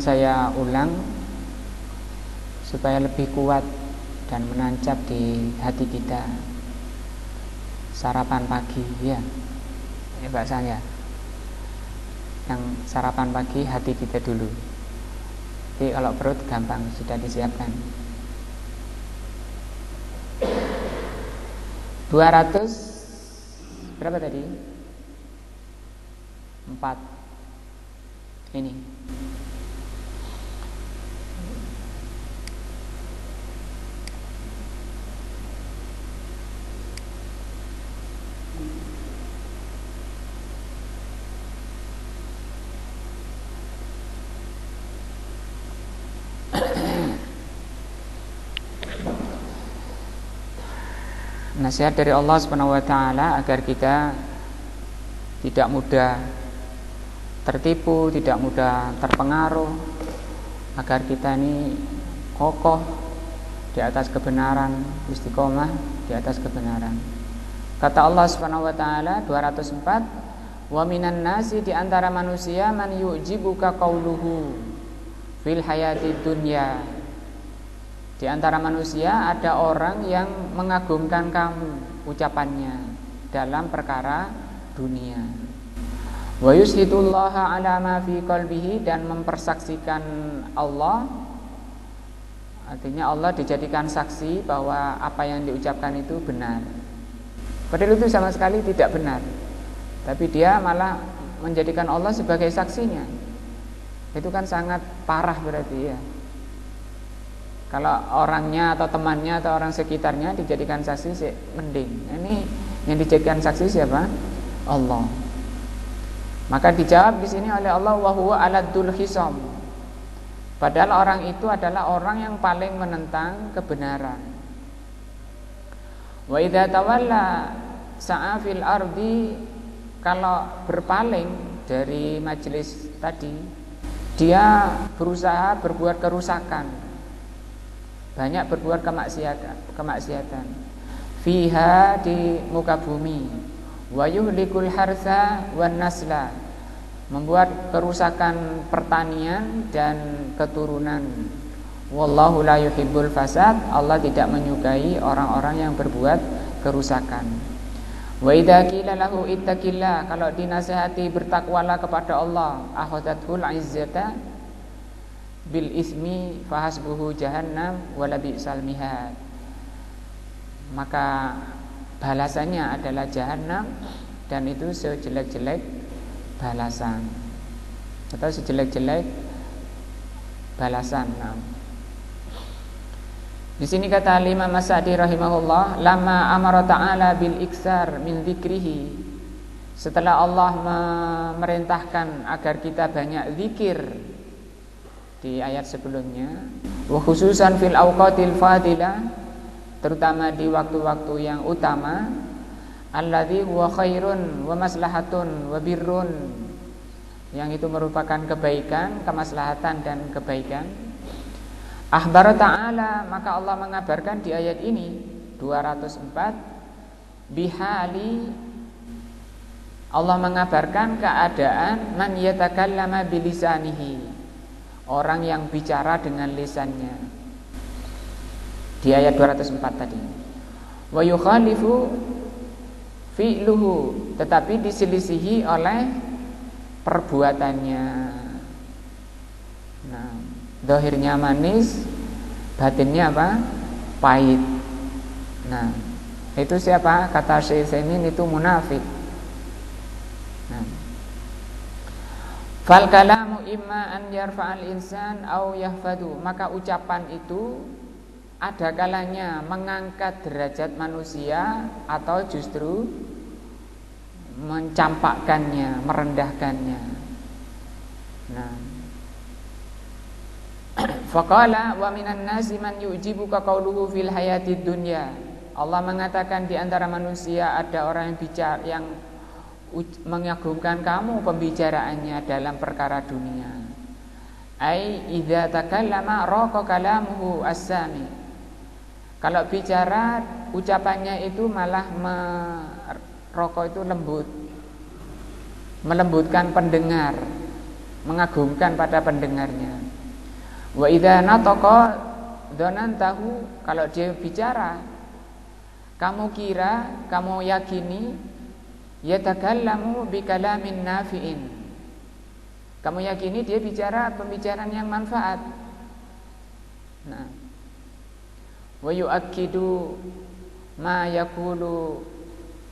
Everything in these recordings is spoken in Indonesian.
Saya ulang supaya lebih kuat dan menancap di hati kita. Sarapan pagi ya bahasanya. Yang sarapan pagi hati kita dulu. Jadi kalau perut gampang sudah disiapkan. 200 berapa tadi? 4 ini. Nasihat dari Allah Subhanahu wa taala agar kita tidak mudah tertipu, tidak mudah terpengaruh, agar kita ini kokoh di atas kebenaran, istiqomah di atas kebenaran. Kata Allah Subhanahu wa taala 204, "Wa minan nasi di antara manusia man yu'jibuka qauluhu fil hayati dunya." Di antara manusia ada orang yang mengagumkan kamu ucapannya dalam perkara dunia. Wa yushhidullaha ala ma fi qalbihi, dan mempersaksikan Allah. Artinya Allah dijadikan saksi bahwa apa yang diucapkan itu benar. Padahal itu sama sekali tidak benar. Tapi dia malah menjadikan Allah sebagai saksinya. Itu kan sangat parah berarti ya. Kalau orangnya atau temannya atau orang sekitarnya dijadikan saksi sih mending. Ini yang dijadikan saksi siapa? Allah. Maka dijawab di sini oleh Allah, wa huwa aladul khisam. Padahal orang itu adalah orang yang paling menentang kebenaran. Wa idza tawalla sa'a fil ardi, kalau berpaling dari majelis tadi, dia berusaha berbuat kerusakan. Banyak berbuat kemaksiatan. Fiha, di muka bumi. Wa yuhlikul harsa wan nasla, membuat kerusakan pertanian dan keturunan. Wallahu la yuhibbul fasad, Allah tidak menyukai orang-orang yang berbuat kerusakan. Wa idza qila lahu ittaqillah, kalau dinasihati bertakwalah kepada Allah, akhadatul izzata bil ismi fahasbuhu jahannam wala bi'sal mihad, maka balasannya adalah jahannam, dan itu sejelek-jelek balasan atau sejelek-jelek balasan. Di sini kata Imam As-Sa'di rahimahullah, lama amara ta'ala bil iksar min dzikrihi, setelah Allah memerintahkan agar kita banyak zikir di ayat sebelumnya, wa khususan fil awqatil fadilah, terutama di waktu-waktu yang utama, alladzi huwa khairun wa maslahatun wa birrun, yang itu merupakan kebaikan, kemaslahatan dan kebaikan. Akhbara ta'ala, maka Allah mengabarkan di ayat ini 204, bihali, Allah mengabarkan keadaan man yatakallama bilisanihi, orang yang bicara dengan lisannya, di ayat 204 tadi. Wa yukhalifu fi'luhu, tetapi diselisihi oleh perbuatannya. Nah, zahirnya manis, batinnya apa? Pahit. Nah, Itu siapa? Kata Syekh Utsaimin, itu munafik. Nah. Fal kalamu imma an yarfa'al insan au yahfadu. Maka ucapan itu ada kalanya mengangkat derajat manusia atau justru mencampakkannya, merendahkannya. Nah. Faqala wa minan nasi man yu'jibuka qawluhu fil hayatid dunya. Allah mengatakan di antara manusia ada orang yang bicara yang mengagumkan kamu pembicaraannya dalam perkara dunia. Ai idza takallama raqa kalamuhu as-sami. Kalau bicara ucapannya itu malah roko itu lembut, melembutkan pendengar, mengagumkan pada pendengarnya. Wa idza nataqa dzanantahu, kalau dia bicara kamu kira, kamu yakini yatakallamu bikalamin nafi'in. Kamu yakini dia bicara pembicaraan yang manfaat. Nah, wa yu'akkidu ma yaqulu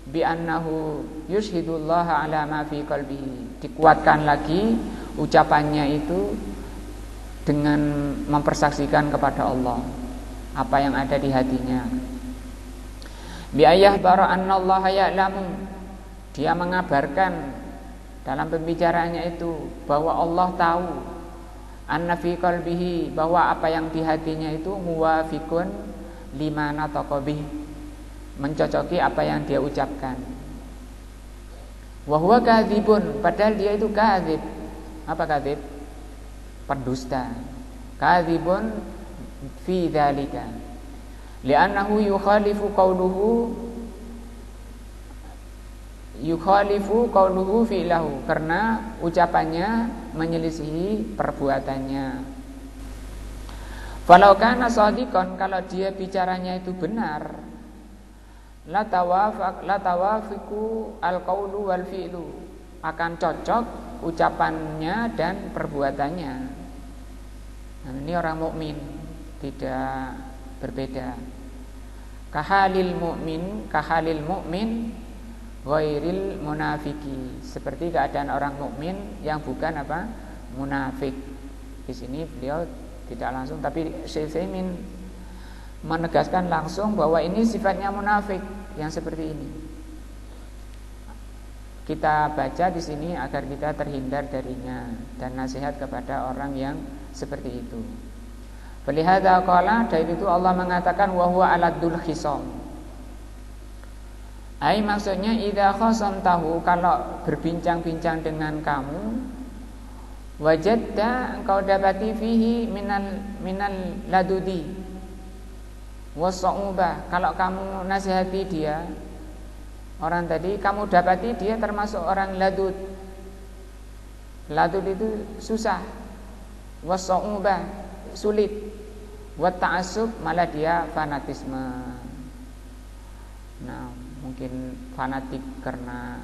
bi annahu yushhidullaha ala ma fi qalbihi. Dikuatkan lagi ucapannya itu dengan mempersaksikan kepada Allah apa yang ada di hatinya. Bi ayah bara annallaha ya'lamu, dia mengabarkan dalam pembicaraannya itu bahwa Allah tahu, anna fi qalbihi, bahwa apa yang di hatinya itu muwafiqun lima nataqa bih, mencocoki apa yang dia ucapkan. Wa huwa kadzibun, padahal dia itu kadzib. Apa kadzib? Pendusta. Kadzibun fi dzalika li'annahu yukhalifu qawluhu fi'lahu, karena ucapannya menyelisihi perbuatannya. Falau kana shadiqan, kalau dia bicaranya itu benar, la tawafiqu al-qawlu wal fi'lu, akan cocok ucapannya dan perbuatannya. Nah, ini orang mukmin, tidak berbeda. Kahalil mu'min ghairil munafiki, seperti keadaan orang mukmin yang bukan apa? Munafik. Di sini beliau tidak langsung, tapi Syekh Utsaimin menegaskan langsung bahwa ini sifatnya munafik yang seperti ini. Kita baca di sini agar kita terhindar darinya dan nasihat kepada orang yang seperti itu. Falihada qala, dari itu Allah mengatakan wa huwa aladul khisam. Ai maksudnya idza khasamtahu, kalau berbincang-bincang dengan kamu, wajadta, engkau dapati fihi minal ladudi wasauba, kalau kamu nasihati dia, orang tadi kamu dapati dia termasuk orang ladud. Ladud itu susah, wasauba sulit, wa ta'assub malah dia fanatisme. Nah, mungkin fanatik karena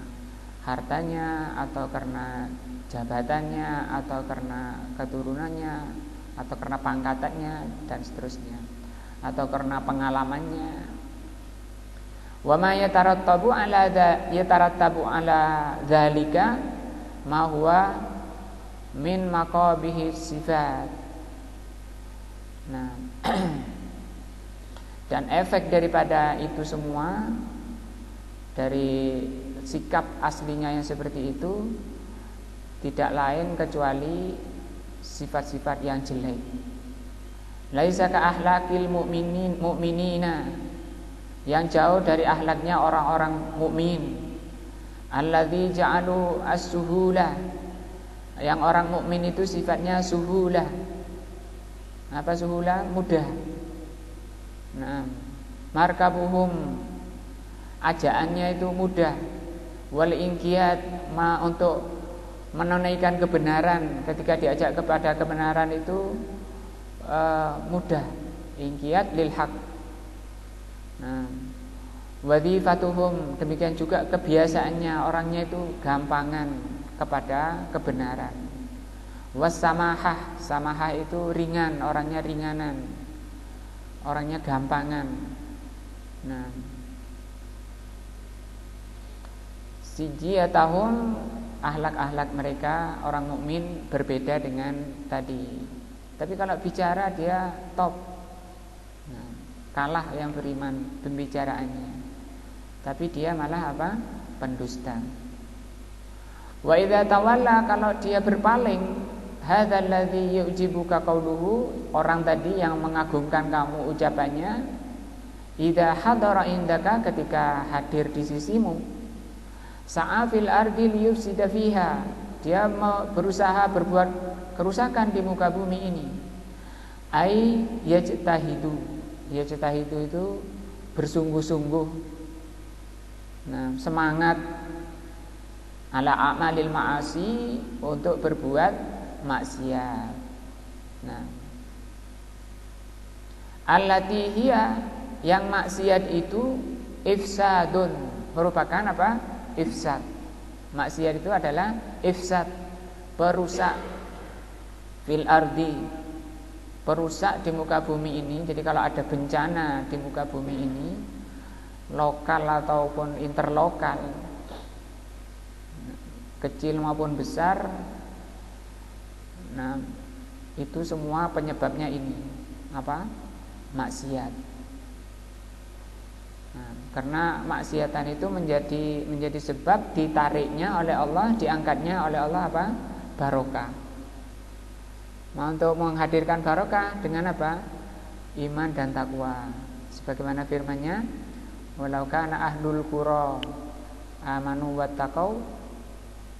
hartanya, atau karena jabatannya, atau karena keturunannya, atau karena pangkatannya dan seterusnya, atau karena pengalamannya. Wa ma yatarattabu ala dzalika ma huwa min maqabihi sifat. Nah, dan efek daripada itu semua, dari sikap aslinya yang seperti itu, tidak lain kecuali sifat-sifat yang jelek. Laisa ka akhlaqil mu'minina, yang jauh dari akhlaknya orang-orang mukmin. Alladzi ja'alu as-suhulah, yang orang mukmin itu sifatnya suhulah. Apa suhulah? Mudah. Nah, markabuhum, ajaannya itu mudah. Wal inqiyad, untuk menunaikan kebenaran, ketika diajak kepada kebenaran itu mudah. Inqiyad lil haq. Nah, wadhifatuhum, demikian juga kebiasaannya, orangnya itu gampangan kepada kebenaran. Wassamahah, samahah itu ringan, orangnya ringanan, orangnya gampangan. Nah, Sijiyatahum, akhlak-akhlak mereka orang mukmin berbeda dengan tadi. Tapi kalau bicara dia top. Nah, kalah yang beriman pembicaraannya. Tapi dia malah apa? Pendusta. Wa idza tawalla, kalau dia berpaling, hadzal ladzi yu'jibuka qauluhu, orang tadi yang mengagumkan kamu ucapannya, idza hadara indaka, ketika hadir di sisimu, sa'afil ardi liyufsida fiha, dia berusaha berbuat kerusakan di muka bumi ini. Ai yajtahidu itu bersungguh-sungguh. Nah, semangat ala a'malil ma'asi, untuk berbuat maksiat. Nah, allati hiya, yang maksiat itu ifsadun, merupakan apa? Ifsad. Maksiat itu adalah ifsad, perusak fil ardi, perusak di muka bumi ini. Jadi kalau ada bencana di muka bumi ini, lokal ataupun interlokal, kecil maupun besar, nah itu semua penyebabnya ini apa? Maksiat. Nah, karena maksiatan itu menjadi sebab ditariknya oleh Allah, diangkatnya oleh Allah apa? Barokah. Nah, untuk menghadirkan barokah dengan apa? Iman dan takwa. Sebagaimana firman-Nya, walau kana ahlul qura amanu wattaqau,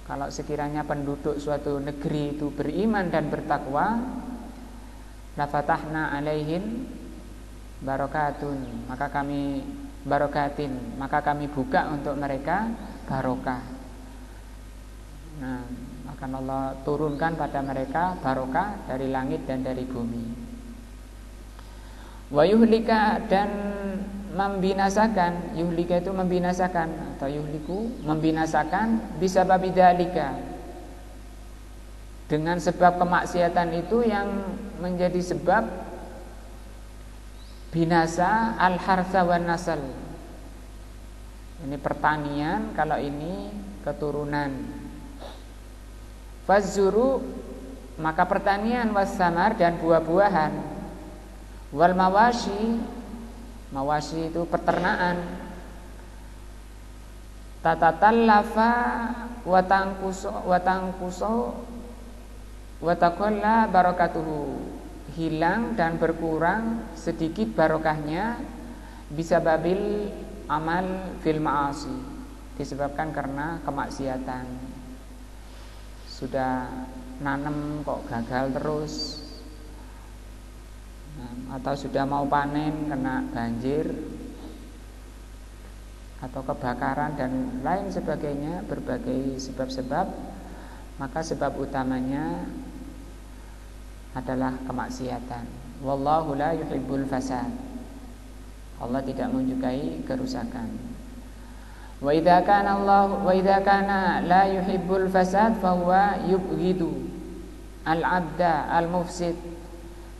kalau sekiranya penduduk suatu negeri itu beriman dan bertakwa, la fatahna alaihin barokatun, maka kami buka untuk mereka barokah. Nah, akan Allah turunkan pada mereka barokah dari langit dan dari bumi. Wa yuhlika, dan membinasakan, yuhlika itu membinasakan, atau yuhliku membinasakan, bisa babidzalika, dengan sebab kemaksiatan itu yang menjadi sebab binasa al-harsa wan nasal. Ini pertanian, kalau ini keturunan. Fazuru, maka pertanian, wassamar, dan buah-buahan. Wal mawashi, mawashi itu peternakan. Tatatallafa watangkuso wataqalla barakatuhu, hilang dan berkurang sedikit barokahnya, bisa babil amal fil ma'asi, disebabkan karena kemaksiatan. Sudah nanam kok gagal terus, atau sudah mau panen kena banjir atau kebakaran dan lain sebagainya, berbagai sebab-sebab, maka sebab utamanya adalah kemaksiatan. Wallahu la yuhibbul fasad, Allah tidak menyukai kerusakan. Wa idza kana la yuhibbul fasad fa huwa yubghidu al-'abda al-mufsid.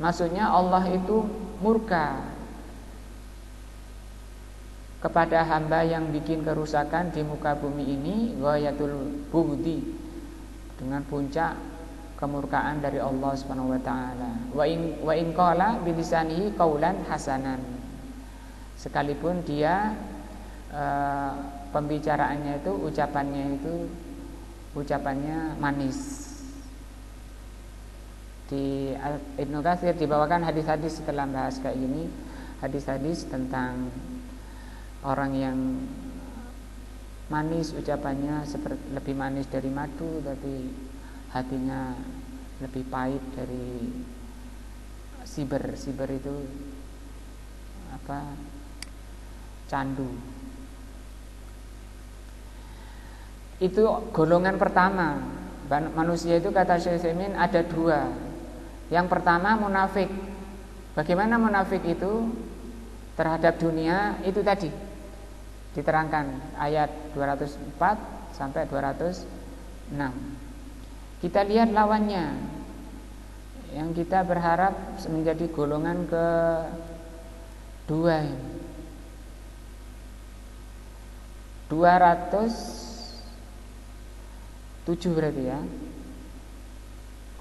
Maksudnya Allah itu murka kepada hamba yang bikin kerusakan di muka bumi ini, ghayatul bughdi, dengan puncak kemurkaan dari Allah Subhanahu wa taala. Wa in qala bilisanihi qaulan hasanan, sekalipun dia pembicaraannya itu, ucapannya manis. Di Ibnu Katsir dibawakan hadis-hadis setelah bahas kayak gini, hadis-hadis tentang orang yang manis ucapannya, seperti lebih manis dari madu, tapi hatinya lebih pahit dari siber. Siber itu apa? Candu. Itu golongan pertama. Manusia itu, kata Syekh Utsaimin, ada dua. Yang pertama munafik. Bagaimana munafik itu terhadap dunia? Itu tadi diterangkan ayat 204 sampai 206. Kita lihat lawannya, yang kita berharap menjadi golongan kedua. 206 7 berarti ya.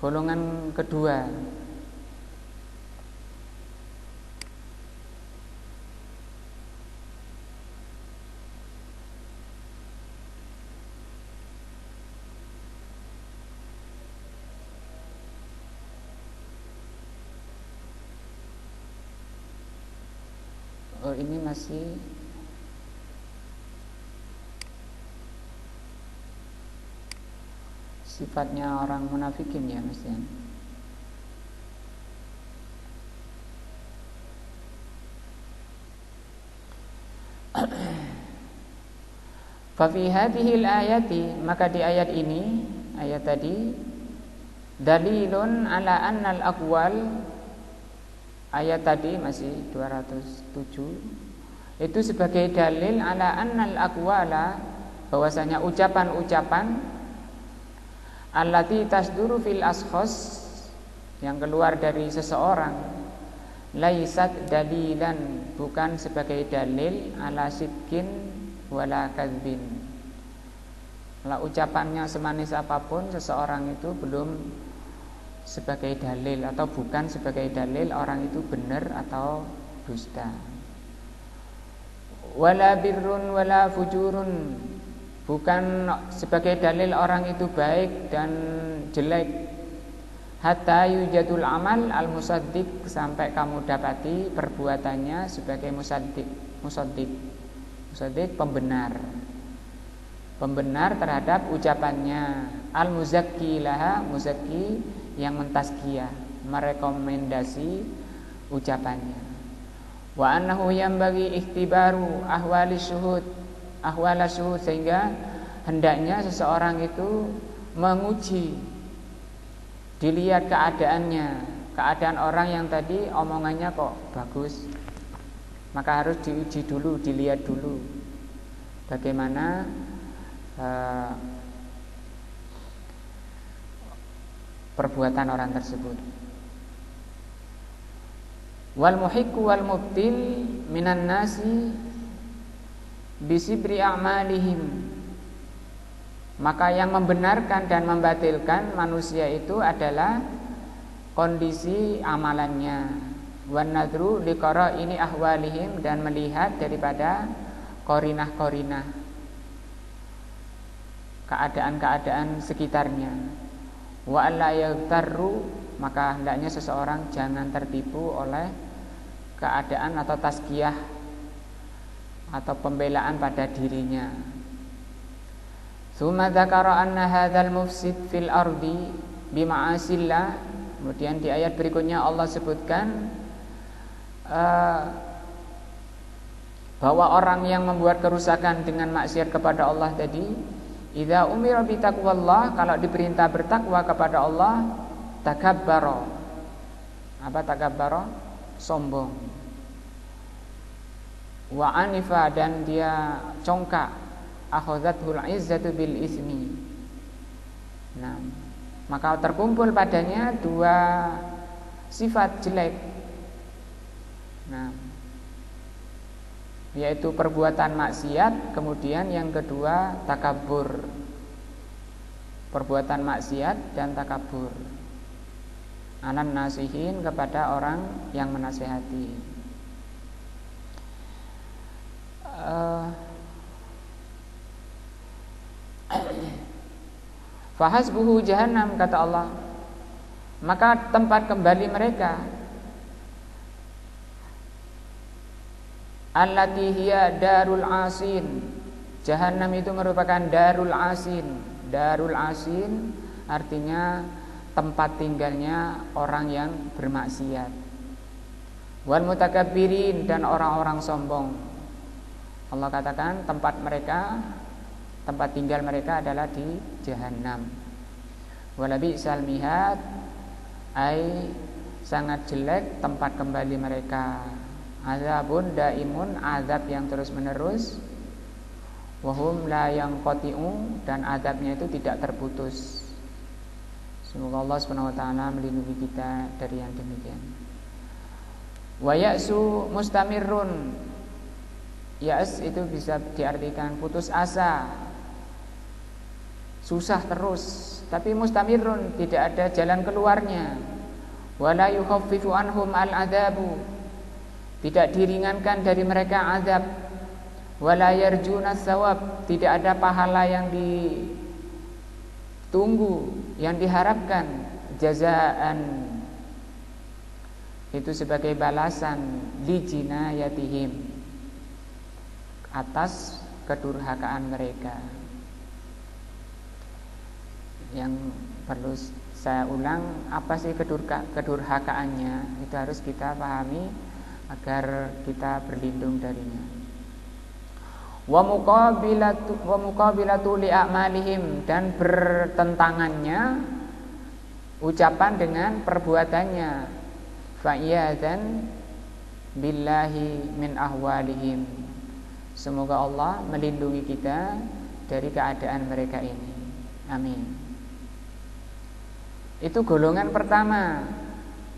Golongan kedua. Oh, ini masih sifatnya orang munafikin ya Mas Yan. Fa fi hadhil ayati, maka di ayat ini, ayat tadi, dalilun ala annal aqwal, ayat tadi masih 207, itu sebagai dalil ala annal aqwala, bahwasanya ucapan-ucapan allati tasduru fil ashkhas, yang keluar dari seseorang, laisat dalilan, bukan sebagai dalil ala sidqin wala kadzbin. Kalau ucapannya semanis apapun seseorang itu belum sebagai dalil atau bukan sebagai dalil orang itu benar atau dusta. Wala birrun wala fujurun, bukan sebagai dalil orang itu baik dan jelek. Hatta yujadul amal al-musaddiq, sampai kamu dapati perbuatannya sebagai musaddiq. Musaddiq pembenar terhadap ucapannya. Al-muzakki laha, muzakki yang mentazkiyah, merekomendasi ucapannya. Wa annahu yanbaghi ikhtibaru ahwali syuhud, sehingga hendaknya seseorang itu menguji, dilihat keadaannya, keadaan orang yang tadi omongannya kok bagus, maka harus diuji dulu, dilihat dulu bagaimana perbuatan orang tersebut. Wal muhiqqu wal mubtil minan nasi bisibri a'malihim, maka yang membenarkan dan membatilkan manusia itu adalah kondisi amalannya. Wan nadru liqara ini ahwalihim, dan melihat daripada korinah-korinah, keadaan-keadaan sekitarnya. Wa alla yaghtarru, maka hendaknya seseorang jangan tertipu oleh keadaan atau tazkiyah atau pembelaan pada dirinya. Tsumma dzakara anna hadzal mufsid fil ardi bima'asillah, kemudian di ayat berikutnya Allah sebutkan bahwa orang yang membuat kerusakan dengan maksiat kepada Allah tadi, idza umira bi taqwallah, kalau diperintah bertakwa kepada Allah, takabbara. Apa takabbara? Sombong. Wa anifa, dan dia congkak. Akhadhatul izzatu bil ismi. Nah, maka terkumpul padanya dua sifat jelek. Nah, yaitu perbuatan maksiat, kemudian yang kedua takabur. Perbuatan maksiat dan takabur. Anan nasihin, kepada orang yang menasihati. Fahasbuhu jahannam, kata Allah, maka tempat kembali mereka allati hiya darul asin. Jahannam itu merupakan darul asin. Darul asin artinya tempat tinggalnya orang yang bermaksiat. Wal mutakabbirin, dan orang-orang sombong. Allah katakan tempat tinggal mereka adalah di jahannam. Wala bi'sal mihad, ai sangat jelek tempat kembali mereka. Azabun daimun, azab yang terus menerus. Wahum la yanqati'u, dan azabnya itu tidak terputus. Semoga Allah SWT melindungi kita dari yang demikian. Wa ya'su mustamirrun, ya's itu bisa diartikan putus asa. susah terus, tapi mustamirun, tidak ada jalan keluarnya. Wala yukhaffifu anhum al-adzabu, tidak diringankan dari mereka azab. Wala yarjuna tsawab, tidak ada pahala yang ditunggu, yang diharapkan. Jazaan, itu sebagai balasan li jinayatihim, atas kedurhakaan mereka. Yang perlu saya ulang, apa sih kedurhakaannya? Itu harus kita pahami agar kita berlindung darinya. Wa muqabilatu li a'malihim, dan bertentangannya ucapan dengan perbuatannya. Fa'iyadzan billahi min ahwalihim, semoga Allah melindungi kita dari keadaan mereka ini. Amin. Itu golongan pertama.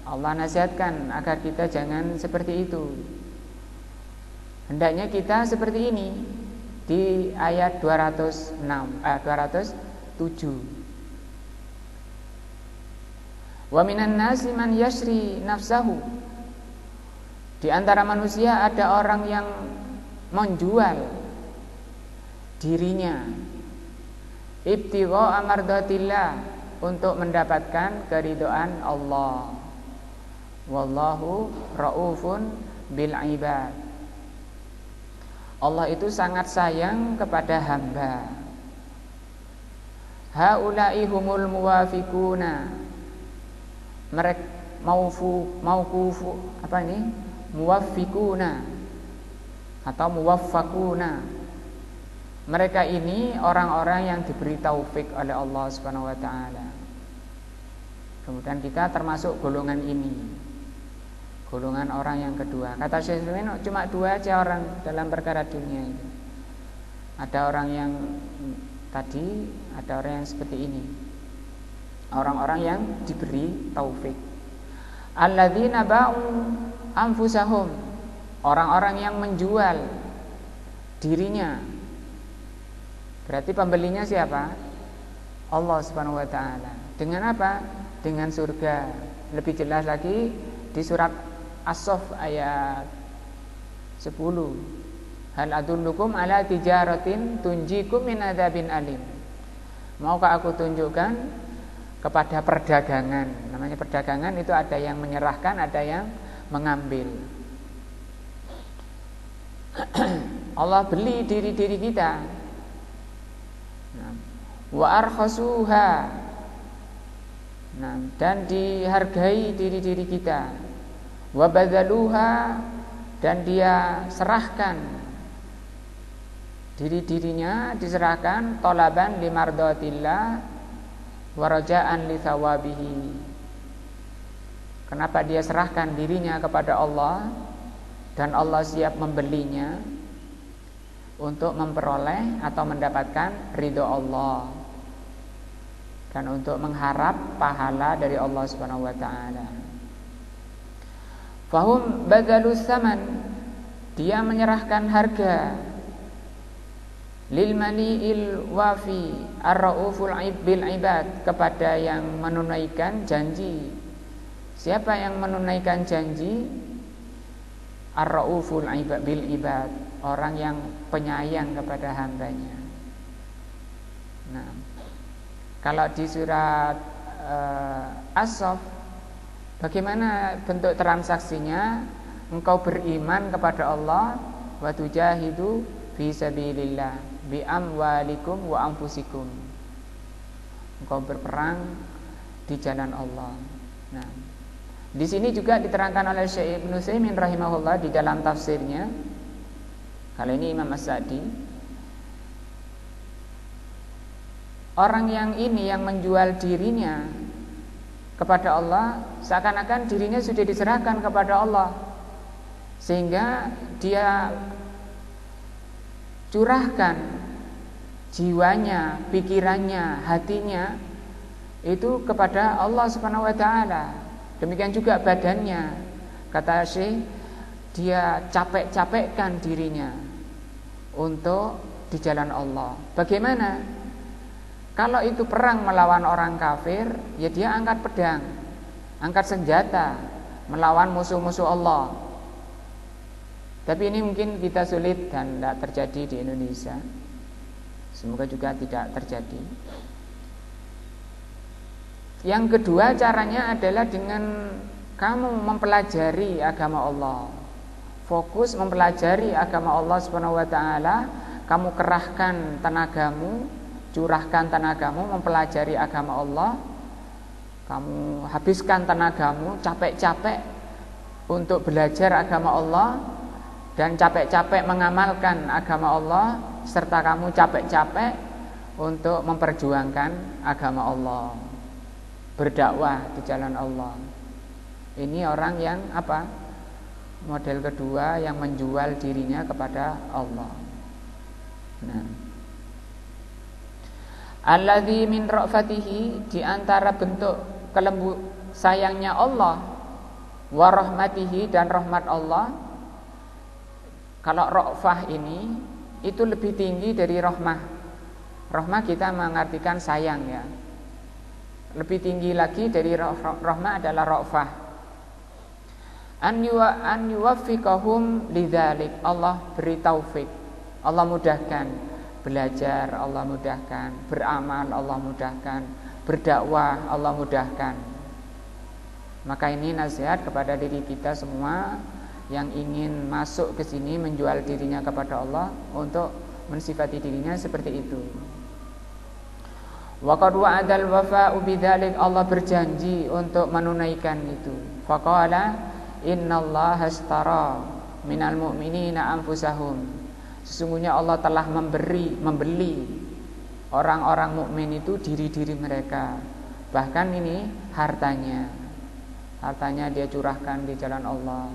Allah nasihatkan agar kita jangan seperti itu. Hendaknya kita seperti ini di ayat 207. Wa minan nasi man yashri nafsahu, di antara manusia ada orang yang menjual dirinya ibtigha amardatillah, untuk mendapatkan keridhaan Allah. Wallahu raufun bil ibad, Allah itu sangat sayang kepada hamba. Haula'i humul muwafiquna, mereka muwaffiquna atau muwaffaquna, mereka ini orang-orang yang diberi taufik oleh Allah Subhanahu wa taala. Kemudian kita termasuk golongan ini, golongan orang yang kedua. Kata Syekh Utsaimin, cuma dua aja orang dalam perkara dunia ini. Ada orang yang tadi, ada orang yang seperti ini, orang-orang yang diberi taufik. Alladzina ba'u anfusahum, orang-orang yang menjual dirinya. Berarti pembelinya siapa? Allah Subhanahu wa taala. Dengan apa? Dengan surga. Lebih jelas lagi di surat As-Saff ayat 10. Hal adullukum ala tijaratin tunjikum min adzabin alim. Maukah aku tunjukkan kepada perdagangan? Namanya perdagangan itu ada yang menyerahkan, ada yang mengambil. Allah beli diri-diri kita. Wa arkhasuha, dan dihargai diri-diri kita. Wa badzaluha, dan dia serahkan diri-dirinya, diserahkan talaban limardatillah wa raja'an li thawabihi. Kenapa dia serahkan dirinya kepada Allah dan Allah siap membelinya untuk memperoleh atau mendapatkan ridho Allah dan untuk mengharap pahala dari Allah Subhanahu wa taala. Fahum badzalus saman, dia menyerahkan harga lil mali'il wafi ar-rauful bil ibad, kepada yang menunaikan janji. Siapa yang menunaikan janji? Ar-rauful bil ibad, orang yang penyayang kepada hambanya. Nah, kalau di surat As-Saff, bagaimana bentuk transaksinya? Engkau beriman kepada Allah, wa tujahidu fi sabilillah bi amwalikum wa anfusikum. Engkau berperang di jalan Allah. Nah, di sini juga diterangkan oleh Syekh Ibnu Utsaimin rahimahullah di dalam tafsirnya. Kali ini Imam As-Sa'di, orang yang ini yang menjual dirinya kepada Allah, seakan-akan dirinya sudah diserahkan kepada Allah, sehingga dia curahkan jiwanya, pikirannya, hatinya itu kepada Allah Subhanahu wa taala. Demikian juga badannya. Kata Syekh, dia capek-capekkan dirinya untuk di jalan Allah. Bagaimana? Kalau itu perang melawan orang kafir, ya dia angkat pedang, angkat senjata melawan musuh-musuh Allah. Tapi ini mungkin kita sulit dan tidak terjadi di Indonesia. Semoga juga tidak terjadi. Yang kedua caranya adalah dengan kamu mempelajari agama Allah. Fokus mempelajari agama Allah Subhanahu wa taala, kamu kerahkan tenagamu, curahkan tenagamu mempelajari agama Allah. Kamu habiskan tenagamu capek-capek untuk belajar agama Allah dan capek-capek mengamalkan agama Allah, serta kamu capek-capek untuk memperjuangkan agama Allah, berdakwah di jalan Allah. Ini orang yang apa? Model kedua yang menjual dirinya kepada Allah. Nah, alladzi min ra'fatihi, di antara bentuk sayangnya Allah, wa rahmatihi, dan rahmat Allah. Kalau ra'fah ini itu lebih tinggi dari rahmah. Rahmah kita mengartikan sayang ya. Lebih tinggi lagi dari rahmah adalah ra'fah. An yuwaffiqahum lidzalik, Allah beri taufik, Allah mudahkan belajar, Allah mudahkan beramal, Allah mudahkan berdakwah, Allah mudahkan. Maka ini nasihat kepada diri kita semua yang ingin masuk ke sini menjual dirinya kepada Allah untuk mensifati dirinya seperti itu. Wa qad wa'adal wafa'u bidzalik, Allah berjanji untuk menunaikan itu. Faqala innallaha ashtara minal mu'minina anfusahum, sesungguhnya Allah telah membeli orang-orang mukmin itu diri-diri mereka, bahkan ini hartanya dia curahkan di jalan Allah.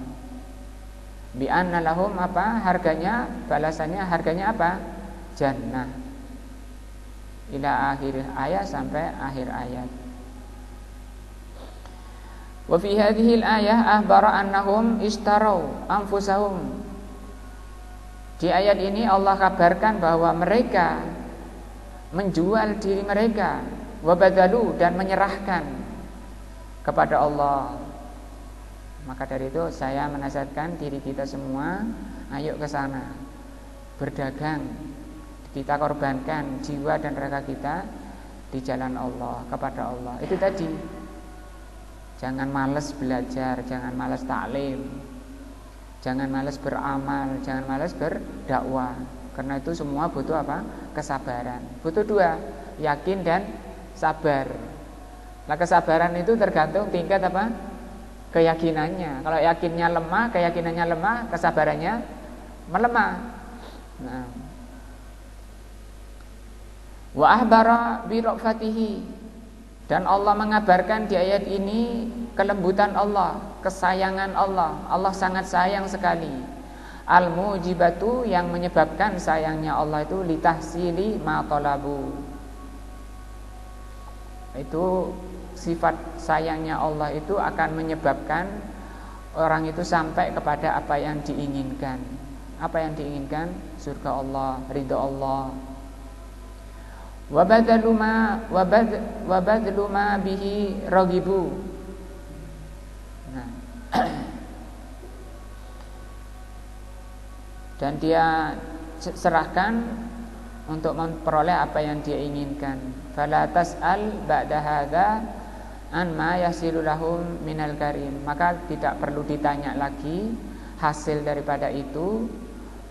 Bi anna lahum, apa harganya, balasannya harganya apa? Jannah. Ila akhir ayat, sampai akhir ayat. Wa fi hadhil ayah akhbara annahum ishtarau anfusahum. Di ayat ini Allah kabarkan bahwa mereka menjual diri mereka, wa badalu, dan menyerahkan kepada Allah. Maka dari itu saya menasihatkan diri kita semua, ayo ke sana berdagang, kita korbankan jiwa dan raga kita di jalan Allah, kepada Allah. Itu tadi. Jangan malas belajar, jangan malas taklim, jangan malas beramal, jangan malas berdakwah. Karena itu semua butuh apa? Kesabaran. Butuh dua, yakin dan sabar. Nah, kesabaran itu tergantung tingkat apa? Keyakinannya. Kalau yakinnya lemah, keyakinannya lemah, kesabarannya melemah. Nah, wa ahbara bi ra'fatihi, dan Allah mengabarkan di ayat ini kelembutan Allah, kesayangan Allah. Allah sangat sayang sekali. Al-mujibatu, yang menyebabkan sayangnya Allah itu litahsili ma talabu. Itu sifat sayangnya Allah itu akan menyebabkan orang itu sampai kepada apa yang diinginkan. Apa yang diinginkan? Surga Allah, ridha Allah. Wa badlu ma bihi ragibu. Nah. Dan dia serahkan untuk memperoleh apa yang dia inginkan. Fala tas'al ba'da hadza an ma yasilu lahum minal karim. Maka tidak perlu ditanya lagi hasil daripada itu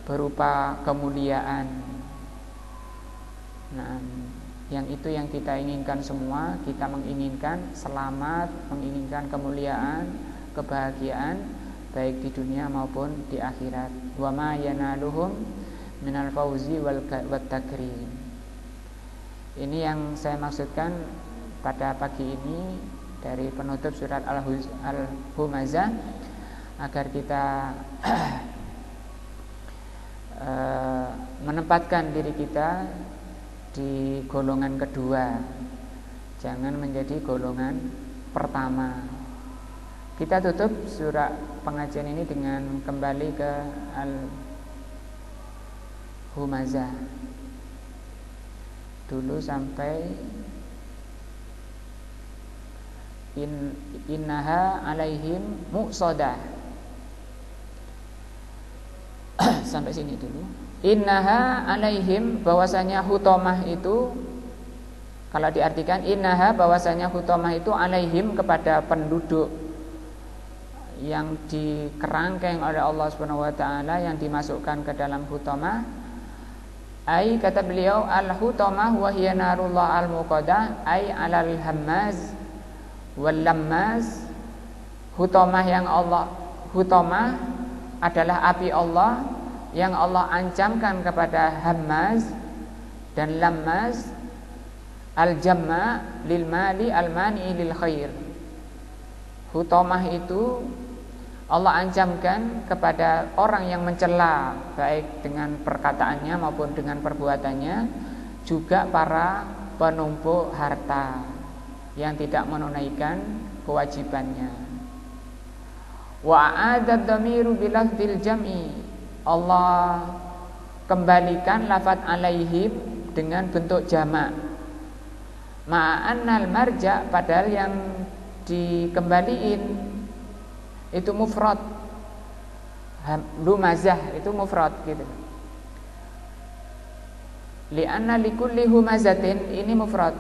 berupa kemuliaan. Nah, yang itu yang kita inginkan semua. Kita menginginkan selamat, menginginkan kemuliaan, kebahagiaan, baik di dunia maupun di akhirat. Wa ma yanaluhum minal fauzi wal takrim. Ini yang saya maksudkan pada pagi ini dari penutup surat Al-Humazah, agar kita menempatkan diri kita di golongan kedua, jangan menjadi golongan pertama. Kita tutup surah pengajian ini dengan kembali ke Al-Humazah. dulu sampai innaha alaihim muqsadah. Sampai sini dulu. Innaha alaihim, bahwasanya hutomah itu, kalau diartikan innaha, bahwasanya hutomah itu alaihim, kepada penduduk yang dikerangkeng oleh Allah Subhanahu wa taala, yang dimasukkan ke dalam hutomah. Ai, kata beliau, al hutomah wa hiya narullah al muqaddah, ai alal hammaz wal lammaz. Hutomah adalah api Allah yang Allah ancamkan kepada hammaz dan lammaz. Al-jamma lil mali al-mani lil khair. Hutomah itu Allah ancamkan kepada orang yang mencela, baik dengan perkataannya maupun dengan perbuatannya, juga para penumpuk harta yang tidak menunaikan kewajibannya. Wa a'adad dhamiru bilafdil jam'i. Allah kembalikan lafaz alaihim dengan bentuk jamak. Ma'annal marja, padahal yang dikembaliin itu mufrad. Lumazah itu mufrad gitu. Li'anna likulli humazatin, ini mufrad.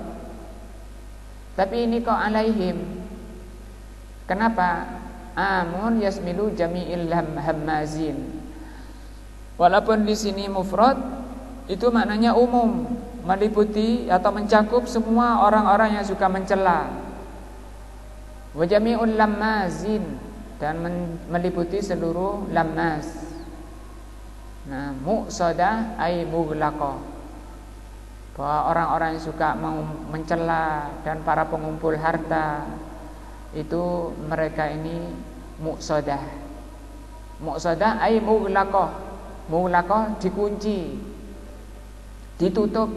Tapi ini kok alaihim. Kenapa? Amun yasmilu jami'il hammazin. Walaupun di sini mufrad, itu maknanya umum, meliputi atau mencakup semua orang-orang yang suka mencela. Wa jami'ul lammazin, dan meliputi seluruh lammaz. Nah, muqsadah ay mughlaqah, bahwa orang-orang yang suka mencela dan para pengumpul harta itu, mereka ini muqsadah. Muqsadah ay mughlaqah. Mughlaqah dikunci, ditutup.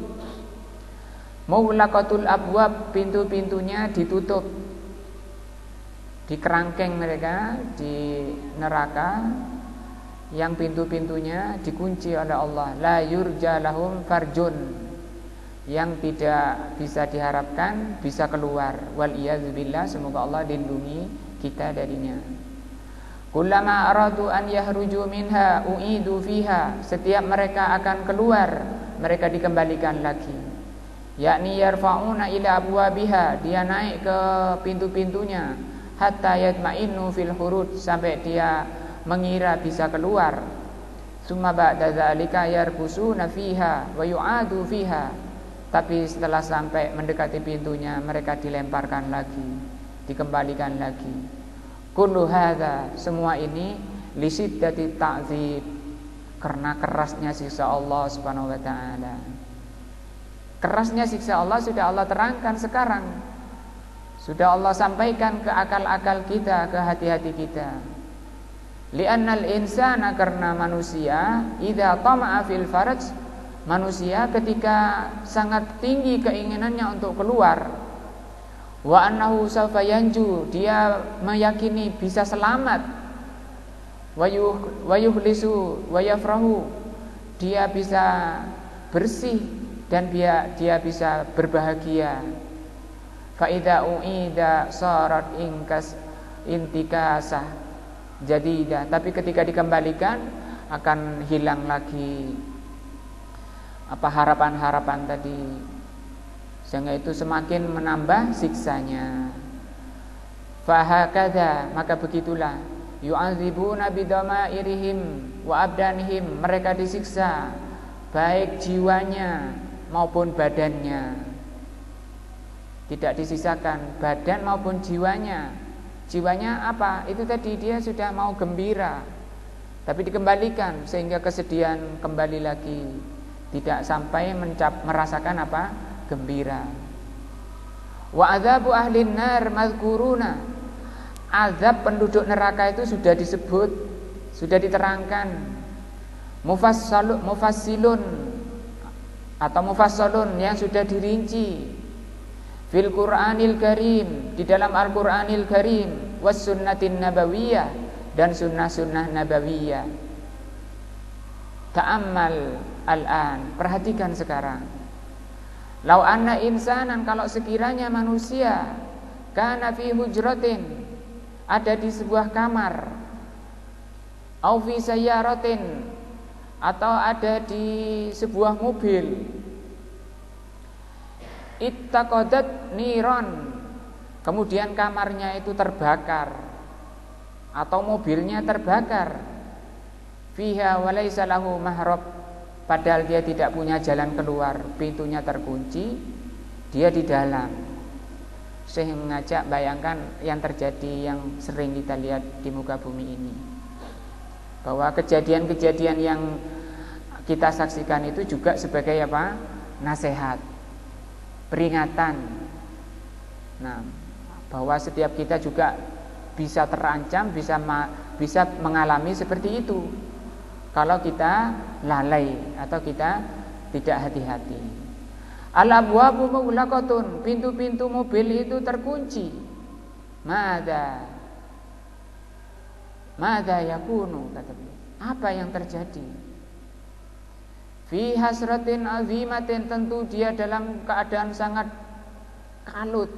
Mughlaqatul abwab, pintu-pintunya ditutup, dikerangkeng mereka di neraka yang pintu-pintunya dikunci oleh Allah. La yurja lahum farjun, yang tidak bisa diharapkan bisa keluar. Wal iyadzubillah, semoga Allah lindungi kita darinya. Kullama aradu an yahruju minha u'idu fiha, setiap mereka akan keluar, mereka dikembalikan lagi. Yakni yarfa'una ila abwabiha, dia naik ke pintu-pintunya. Hatta yatma'innu fil hurud, sampai dia mengira bisa keluar. Summa ba'da dzalika yarkusuna fiha wa yu'adu fiha, tapi setelah sampai mendekati pintunya, mereka dilemparkan lagi, dikembalikan lagi. Kullu hadza, semua ini lisiddati ta'dzib, karena kerasnya siksa Allah Subhanahu wa taala. Kerasnya siksa Allah sudah Allah terangkan sekarang, sudah Allah sampaikan ke akal-akal kita, ke hati-hati kita. Li'annal insana, karena manusia, idza tama'a fil faraj, manusia ketika sangat tinggi keinginannya untuk keluar, wa annahu sawfa yanju, dia meyakini bisa selamat, wa yuhlisu wa yafrahu, dia bisa bersih dan dia bisa berbahagia. Fa idza uida sarat intikasah jadidah, tapi ketika dikembalikan akan hilang lagi harapan-harapan tadi, sehingga itu semakin menambah siksanya. Fahakadha, maka begitulah, yu'adzibuna bidamairihim wa abdanihim, mereka disiksa baik jiwanya maupun badannya, tidak disisakan badan maupun jiwanya. Jiwanya apa? Itu tadi, dia sudah mau gembira, tapi dikembalikan sehingga kesedihan kembali lagi, tidak sampai merasakan apa? Gembira. Wa adzabu ahlin nar mazkuruna, azab penduduk neraka itu sudah disebut, sudah diterangkan. Mufassilun atau mufassalun, yang sudah dirinci. Fil Qur'anil Karim, di dalam Al-Qur'anil Karim, was sunnatin nabawiyah, dan sunnah-sunnah nabawiyah. Ta'ammal al-an, perhatikan sekarang. Lau anna insanan, kalau sekiranya manusia kana fi hujratin, ada di sebuah kamar, au fi sayyaratin, atau ada di sebuah mobil, ittaqadat niron, kemudian kamarnya itu terbakar atau mobilnya terbakar, fiha walaysa lahu mahrab, padahal dia tidak punya jalan keluar, pintunya terkunci, dia di dalam. Saya mengajak bayangkan yang terjadi, yang sering kita lihat di muka bumi ini, bahwa kejadian-kejadian yang kita saksikan itu juga sebagai apa? Nasihat, peringatan. Nah, bahwa setiap kita juga bisa terancam, bisa mengalami seperti itu kalau kita lalai atau kita tidak hati-hati. Al-abwabu mughlaqatun, pintu-pintu mobil itu terkunci. Mada yakunu, kata beliau. Apa yang terjadi? Fi hasratin azimatin, tentu dia dalam keadaan sangat kalut,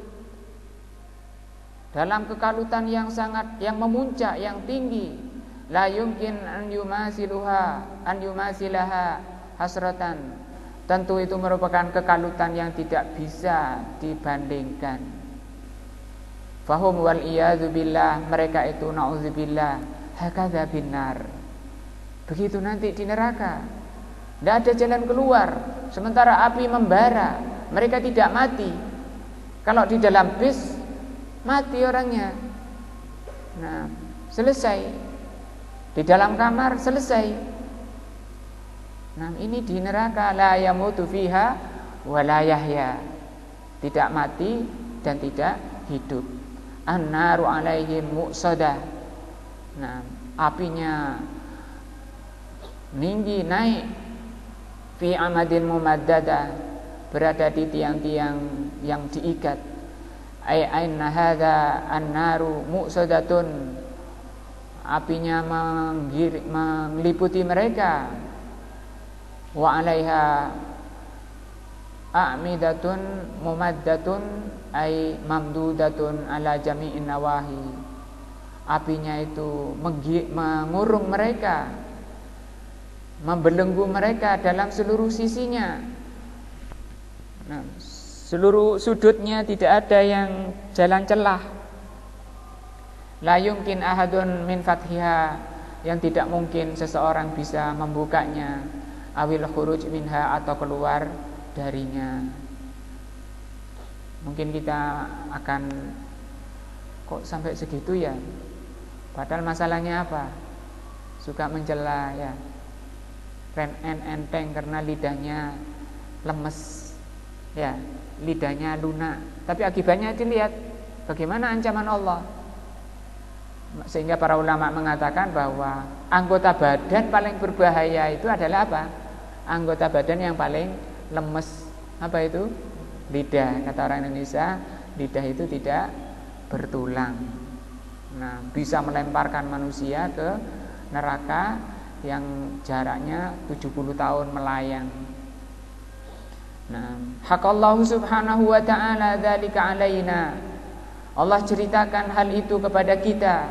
dalam kekalutan yang sangat, yang memuncak, yang tinggi. La yumkin an yumasilaha hasratan, tentu itu merupakan kekalutan yang tidak bisa dibandingkan. Fahum wal iyadzu billah, mereka itu na'udzubillah hakadza binar, begitu nanti di neraka, tidak ada jalan keluar, sementara api membara, mereka tidak mati. Kalau di dalam bis mati orangnya, nah selesai. Di dalam kamar selesai. Nah, ini di neraka, la yamutu fiha wa la yahya, tidak mati dan tidak hidup. An-naru alaihim muqsadah. Nah, apinya tinggi, naik, fi amadin mumaddada, berada di tiang-tiang yang diikat. Aina hadza an-naru muqsadatun, apinya meliputi mereka. Wa 'alaiha a'midatun mumaddatun ay mamdudatun ala jami'in nawahi, apinya itu mengurung mereka, membelenggu mereka dalam seluruh sisinya. Nah, seluruh sudutnya tidak ada yang jalan celah. La yumkin ahadun min fathiha, yang tidak mungkin seseorang bisa membukanya, awil khuruj minha, atau keluar darinya. Mungkin kita akan, kok sampai segitu ya, padahal masalahnya apa? Suka mencela ya, enteng karena lidahnya lemes ya, lidahnya lunak, tapi akibatnya dilihat bagaimana ancaman Allah. Sehingga para ulama mengatakan bahwa anggota badan paling berbahaya itu adalah apa? Anggota badan yang paling lemes. Apa itu? Lidah. Kata orang Indonesia, lidah itu tidak bertulang. Nah, bisa melemparkan manusia ke neraka yang jaraknya 70 tahun melayang. Nah, haqqallahu subhanahu wa ta'ala dzalika alaina. Allah ceritakan hal itu kepada kita.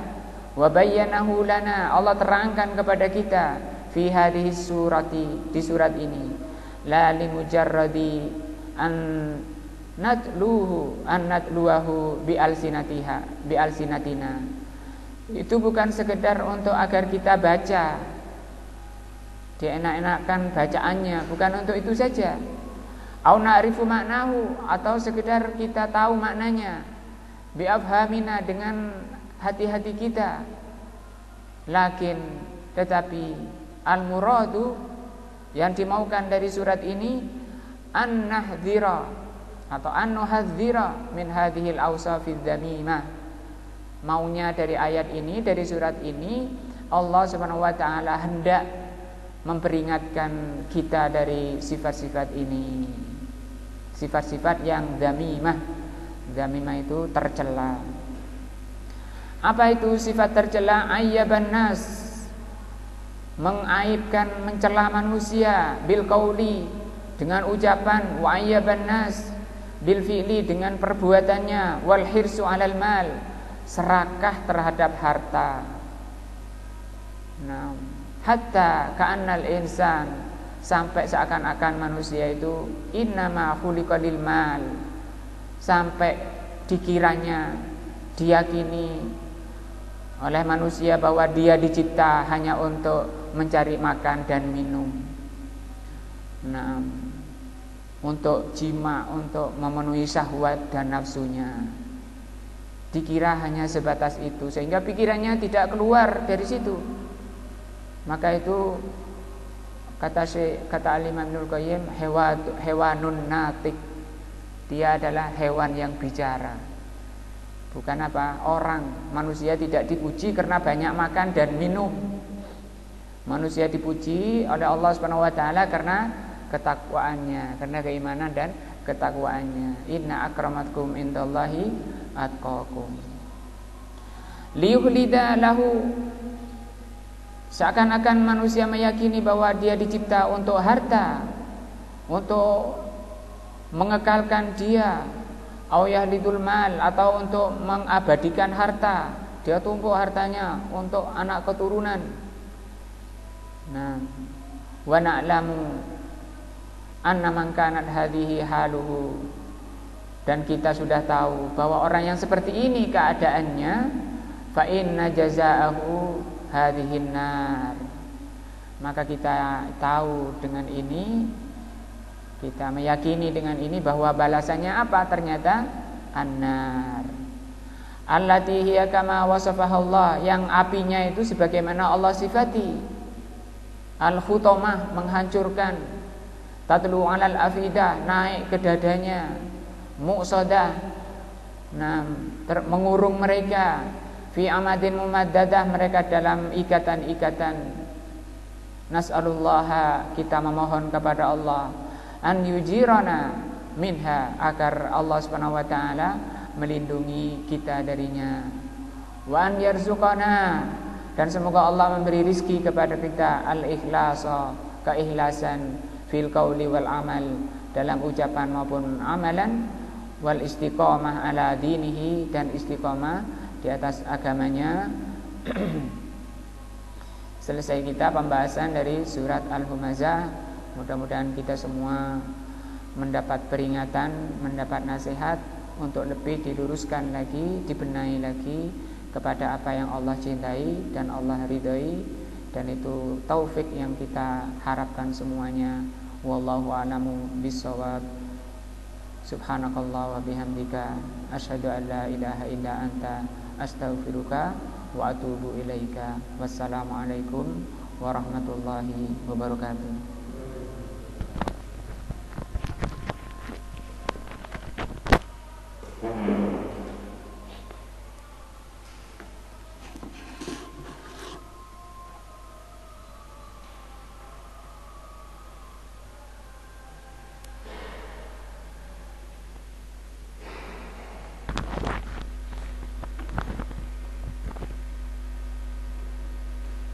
Wa bayyanahu lana, Allah terangkan kepada kita, fi hadhihi surati, di surat ini. La li mujarradi an natluhu bi alsinatina. Itu bukan sekedar untuk agar kita baca, dienak-enakkan bacaannya, bukan untuk itu saja. Au na'rifu maknahu, atau sekedar kita tahu maknanya, bi afhamina, dengan hati-hati kita. Lakin, tetapi al-muradu, yang dimaukan dari surat ini, an-nahdhira atau an-nuhadzira min hadhil awsafidz dzamimah. Maunya dari ayat ini, dari surat ini, Allah Subhanahu wa taala hendak memperingatkan kita dari sifat-sifat ini. Sifat-sifat yang dzamimah. Dzamimah itu tercela. Apa itu sifat tercela? Ayyaban nas, mengaibkan, mencela manusia, bil qauli, dengan ucapan, wa ayyaban nas bil fi'li dengan perbuatannya, wal hirsu 'alal mal serakah terhadap harta. Nah, hatta ka'annal insan sampai seakan-akan manusia itu innama khuliqa lil mal, sampai dikiranya diyakini oleh manusia bahwa dia dicipta hanya untuk mencari makan dan minum. Nah, untuk jima, untuk memenuhi syahwat dan nafsunya. Dikira hanya sebatas itu, sehingga pikirannya tidak keluar dari situ. Maka itu kata Al-Imam Ibnul Qayyim, hewanun natik. Dia adalah hewan yang bicara. Bukan apa? Orang. Manusia tidak dipuji karena banyak makan dan minum. Manusia dipuji oleh Allah Subhanahu wa taala karena ketakwaannya, karena keimanan dan ketakwaannya. Inna akramakum indallahi atqakum. Liyukhlida lahu, seakan-akan manusia meyakini bahwa dia dicipta untuk harta, untuk mengekalkan dia, au yahlidul mal, atau untuk mengabadikan harta. Dia tumpuk hartanya untuk anak keturunan. Nah, wa na'lamu anna man kanat hadhihi haluhu, dan kita sudah tahu bahwa orang yang seperti ini keadaannya, fa inna jazaahu hadhihin nar, maka kita tahu dengan ini, kita meyakini dengan ini bahwa balasannya apa? Ternyata an-nar allati hiya kama wasafaha Allah, yang apinya itu sebagaimana Allah sifati. Al-khutamah, menghancurkan. Tatlu alal afidah, naik ke dadanya. Muqsadah, mengurung mereka. Fi amadin mumaddadah, mereka dalam ikatan-ikatan. Nas'alullaha, kita memohon kepada Allah, an yujirana minha, agar Allah Subhanahu wa taala melindungi kita darinya. Wa an yarzuqana, dan semoga Allah memberi rizki kepada kita al-ikhlasa, keikhlasan, fil qauli wal amal, dalam ucapan maupun amalan, wal istiqamah ala dinihi, dan istiqamah di atas agamanya. Selesai kita pembahasan dari surat Al-Humazah. Mudah-mudahan kita semua mendapat peringatan, mendapat nasihat untuk lebih diluruskan lagi, dibenahi lagi kepada apa yang Allah cintai dan Allah ridhai, dan itu taufik yang kita harapkan semuanya. Wallahu a'lamu bissawab. Subhanakallah wa bihamdika asyhadu an la ilaha illa anta astaghfiruka wa atubu ilaika. Wassalamualaikum warahmatullahi wabarakatuh.